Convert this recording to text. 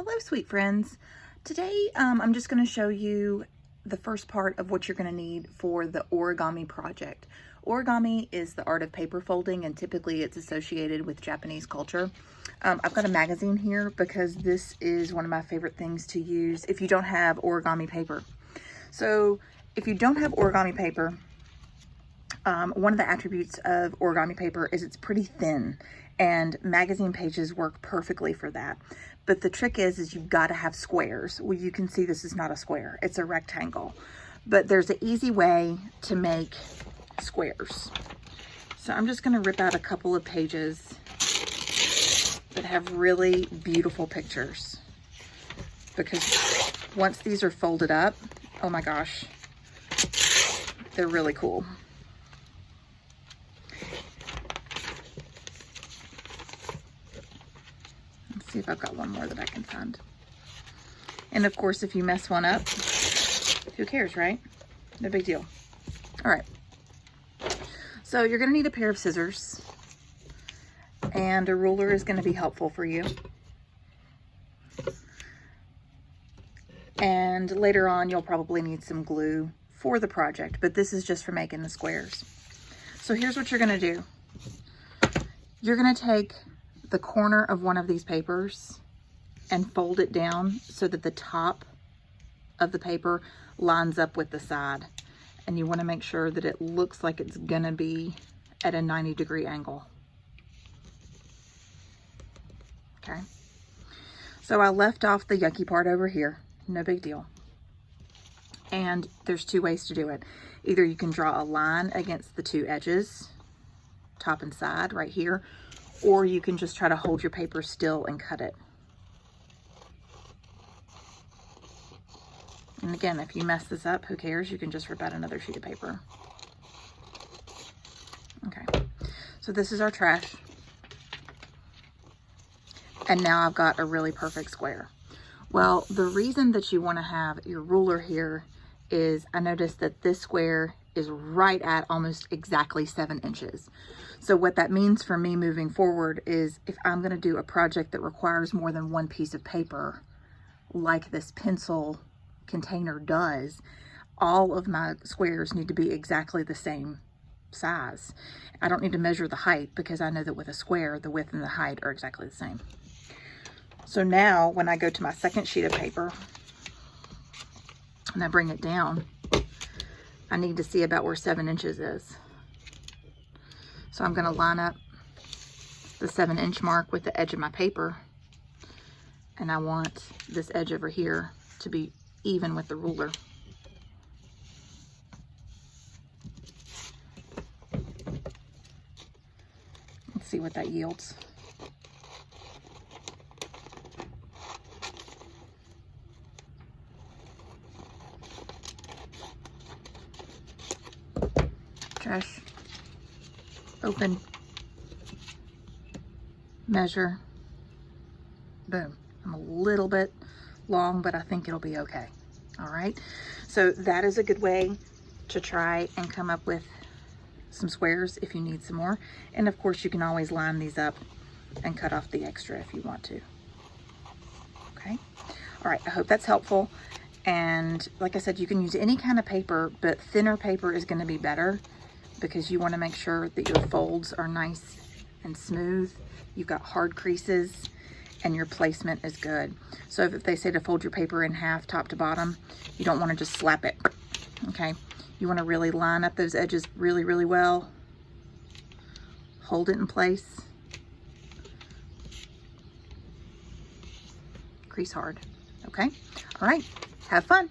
Hello, sweet friends. Today, I'm just going to show you the first part of what you're going to need for the origami project. Origami is the art of paper folding, and typically it's associated with Japanese culture. I've got a magazine here because this is one of my favorite things to use if you don't have origami paper. So if you don't have origami paper, one of the attributes of origami paper is it's pretty thin, and magazine pages work perfectly for that. But the trick is you've got to have squares. Well, you can see this is not a square, it's a rectangle. But there's an easy way to make squares. So I'm just going to rip out a couple of pages that have really beautiful pictures, because once these are folded up, oh my gosh, they're really cool. Let's see if I've got one more that I can find. And of course, if you mess one up, who cares, right? No big deal. All right. So you're going to need a pair of scissors, and a ruler is going to be helpful for you. And later on, you'll probably need some glue for the project, but this is just for making the squares. So here's what you're going to do. You're going to take the corner of one of these papers and fold it down so that the top of the paper lines up with the side. And you want to make sure that it looks like it's going to be at a 90-degree angle. Okay. So I left off the yucky part over here. No big deal. And there's two ways to do it. Either you can draw a line against the two edges, top and side right here, or you can just try to hold your paper still and cut it. And again, if you mess this up, who cares? You can just rip out another sheet of paper. Okay, so this is our trash. And now I've got a really perfect square. Well, the reason that you want to have your ruler here is I noticed that this square is right at almost exactly 7 inches. So what that means for me moving forward is if I'm going to do a project that requires more than one piece of paper, like this pencil container does, all of my squares need to be exactly the same size. I don't need to measure the height because I know that with a square, the width and the height are exactly the same. So now when I go to my second sheet of paper and I bring it down, I need to see about where 7 inches is. So I'm going to line up the 7-inch mark with the edge of my paper, and I want this edge over here to be even with the ruler. Let's see what that yields. Trash, open, measure, boom. I'm a little bit long, but I think it'll be okay. All right, so that is a good way to try and come up with some squares if you need some more. And of course, you can always line these up and cut off the extra if you want to. Okay, all right, I hope that's helpful. And like I said, you can use any kind of paper, but thinner paper is going to be better, because you want to make sure that your folds are nice and smooth. You've got hard creases and your placement is good. So if they say to fold your paper in half, top to bottom, you don't want to just slap it, okay? You want to really line up those edges really, really well. Hold it in place. Crease hard, okay? All right, have fun.